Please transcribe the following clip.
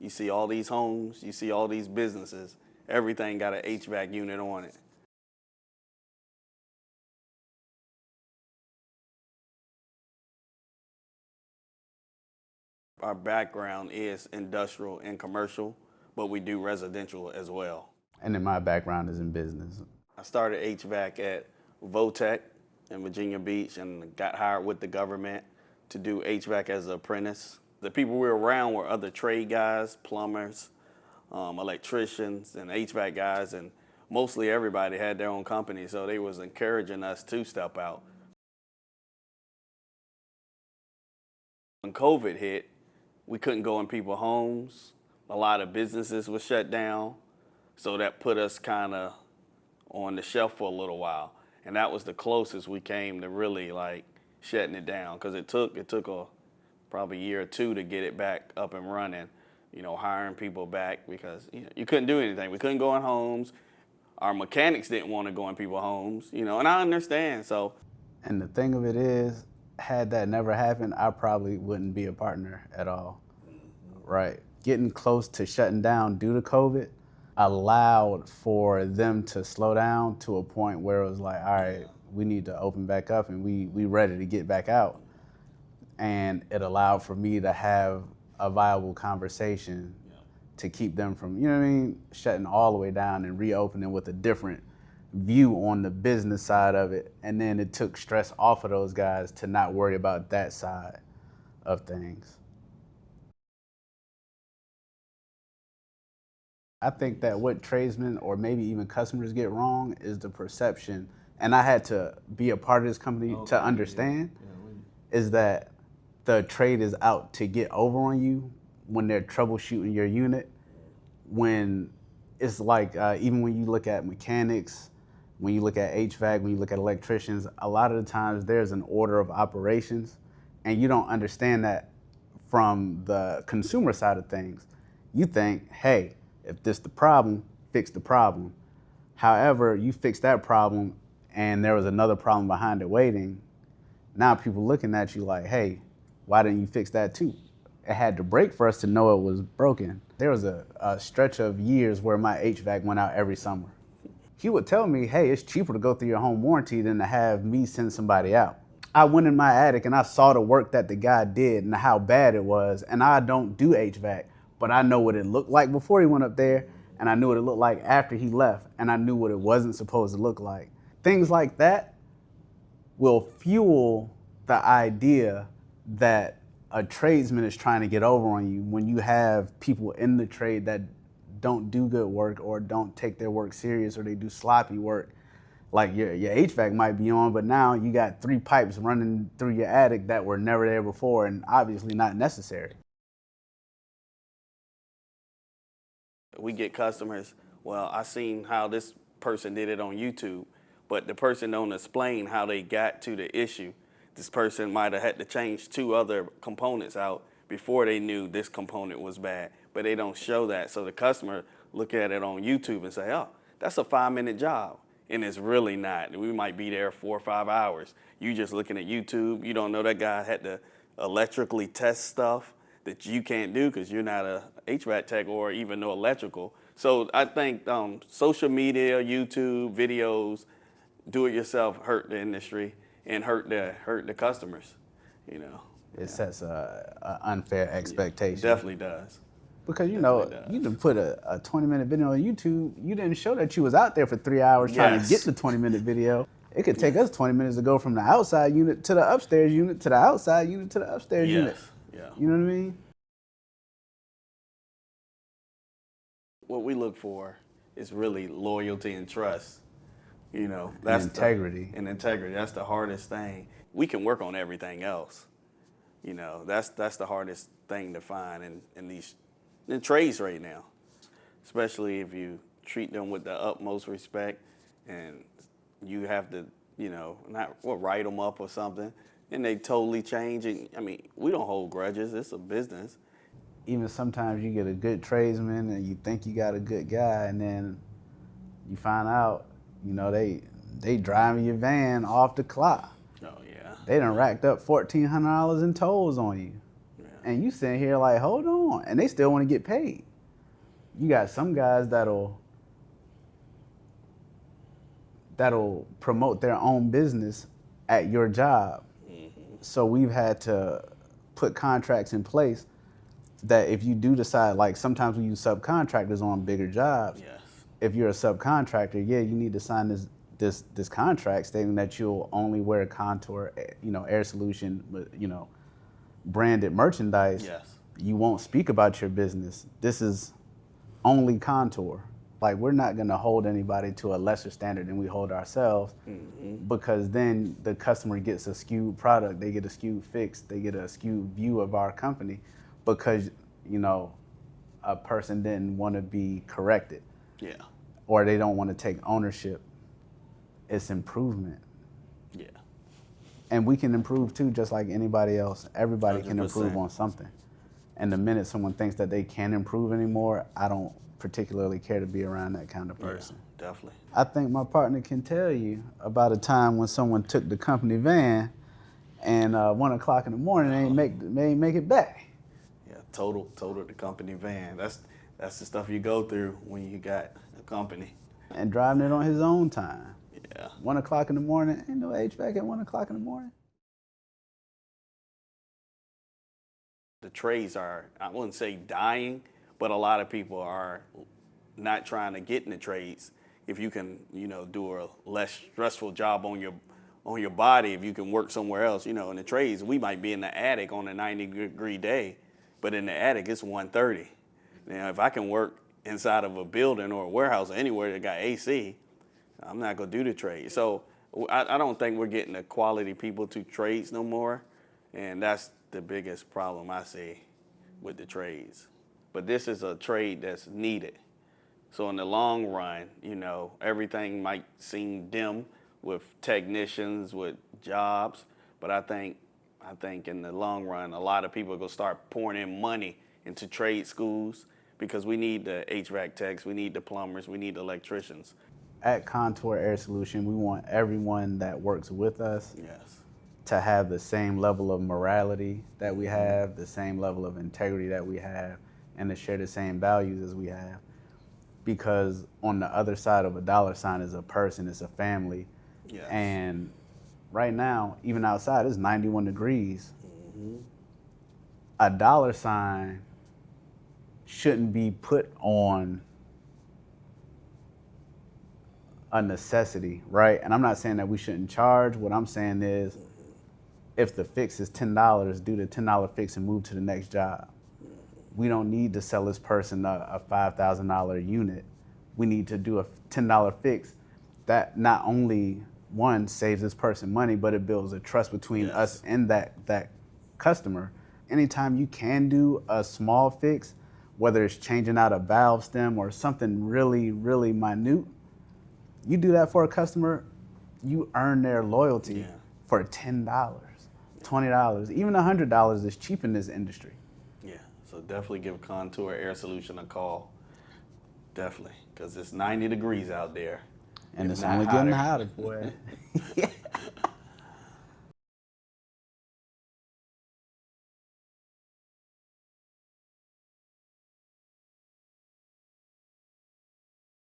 You see all these homes, you see all these businesses, everything got an HVAC unit on it. Our background is industrial and commercial, but we do residential as well. And then my background is in business. I started HVAC at Votech in Virginia Beach and got hired with the government to do HVAC as an apprentice. The people we were around were other trade guys, plumbers, electricians, and HVAC guys, and mostly everybody had their own company, so they was encouraging us to step out. When COVID hit, we couldn't go in people's homes. A lot of businesses were shut down, so that put us kind of on the shelf for a little while. And that was the closest we came to really like shutting it down, because it took probably a year or two to get it back up and running, hiring people back, because you couldn't do anything. We couldn't go in homes. Our mechanics didn't want to go in people's homes, and I understand. So, and the thing of it is, had that never happened, I probably wouldn't be a partner at all, right? Getting close to shutting down due to COVID allowed for them to slow down to a point where it was like, all right, we need to open back up and we ready to get back out. And it allowed for me to have a viable conversation to keep them from, shutting all the way down and reopening with a different view on the business side of it. And then it took stress off of those guys to not worry about that side of things. I think that what tradesmen or maybe even customers get wrong is the perception, and I had to be a part of this company to understand, is that the trade is out to get over on you when they're troubleshooting your unit. When it's like, even when you look at mechanics, when you look at HVAC, when you look at electricians, a lot of the times there's an order of operations, and you don't understand that from the consumer side of things. You think, hey, if this the problem, fix the problem. However, you fix that problem and there was another problem behind it waiting. Now people looking at you like, hey, why didn't you fix that too? It had to break for us to know it was broken. There was a stretch of years where my HVAC went out every summer. He would tell me, hey, it's cheaper to go through your home warranty than to have me send somebody out. I went in my attic and I saw the work that the guy did and how bad it was, and I don't do HVAC, but I know what it looked like before he went up there, and I knew what it looked like after he left, and I knew what it wasn't supposed to look like. Things like that will fuel the idea that a tradesman is trying to get over on you when you have people in the trade that don't do good work or don't take their work serious, or they do sloppy work. Like your HVAC might be on, but now you got 3 pipes running through your attic that were never there before and obviously not necessary. We get customers, well, I seen how this person did it on YouTube, but the person don't explain how they got to the issue. This person might have had to change 2 other components out before they knew this component was bad, but they don't show that. So the customer look at it on YouTube and say, oh, that's a 5-minute job. And it's really not. We might be there 4 or 5 hours. You just looking at YouTube. You don't know that guy had to electrically test stuff that you can't do because you're not a HVAC tech or even know electrical. So I think social media, YouTube, videos, do-it-yourself hurt the industry and hurt the customers, It sets an unfair expectation. It definitely does. Because you done put a 20-minute video on YouTube, you didn't show that you was out there for 3 hours trying to get the 20-minute video. It could take us 20 minutes to go from the outside unit to the upstairs unit to the outside unit to the upstairs unit. Yeah. You know what I mean? What we look for is really loyalty and trust. That's integrity. Integrity. That's the hardest thing. We can work on everything else. That's the hardest thing to find in trades right now, especially if you treat them with the utmost respect and you have to, write them up or something, and they totally change. And we don't hold grudges. It's a business. Even sometimes you get a good tradesman and you think you got a good guy, and then you find out, they driving your van off the clock. Oh, yeah. They done racked up $1,400 in tolls on you. Yeah. And you sitting here like, hold on, and they still want to get paid. You got some guys that'll promote their own business at your job. So we've had to put contracts in place that if you do decide, like sometimes we use subcontractors on bigger jobs. Yes. If you're a subcontractor, yeah, you need to sign this contract stating that you'll only wear Contore, Air Solution, branded merchandise. Yes. You won't speak about your business. This is only Contore. Like, we're not going to hold anybody to a lesser standard than we hold ourselves, because then the customer gets a skewed product, they get a skewed fix, they get a skewed view of our company because, a person didn't want to be corrected. Yeah. Or they don't want to take ownership. It's improvement. Yeah. And we can improve too, just like anybody else. Everybody can 100%. improve on something. And the minute someone thinks that they can't improve anymore, I don't particularly care to be around that kind of person. Yeah, definitely. I think my partner can tell you about a time when someone took the company van and 1 o'clock in the morning ain't make it back. Yeah, total the company van. That's the stuff you go through when you got a company. And driving it on his own time. Yeah. 1 o'clock in the morning, ain't no HVAC at 1 o'clock in the morning. The trades are, I wouldn't say dying, but a lot of people are not trying to get in the trades. If you can, do a less stressful job on your body, if you can work somewhere else, in the trades, we might be in the attic on a 90-degree day, but in the attic it's 130. Now, if I can work inside of a building or a warehouse or anywhere that got AC, I'm not gonna do the trade. So I don't think we're getting the quality people to trades no more, and that's the biggest problem I see with the trades. But this is a trade that's needed. So in the long run, everything might seem dim with technicians, with jobs, but I think in the long run, a lot of people are gonna start pouring in money into trade schools because we need the HVAC techs, we need the plumbers, we need the electricians. At Contore Air Solution, we want everyone that works with us Yes. to have the same level of morality that we have, the same level of integrity that we have, and to share the same values as we have. Because on the other side of a dollar sign is a person, it's a family. Yes. And right now, even outside, it's 91 degrees. A dollar sign shouldn't be put on a necessity, right? And I'm not saying that we shouldn't charge. What I'm saying is, if the fix is $10, do the $10 fix and move to the next job. We don't need to sell this person a $5,000 unit. We need to do a $10 fix that not only, one, saves this person money, but it builds a trust between us and that customer. Anytime you can do a small fix, whether it's changing out a valve stem or something really, really minute, you do that for a customer, you earn their loyalty for $10, $20, even $100 is cheap in this industry. Yeah, so definitely give Contore Air Solution a call. Definitely, because it's 90 degrees out there. And if it's not only hotter. getting hotter, boy.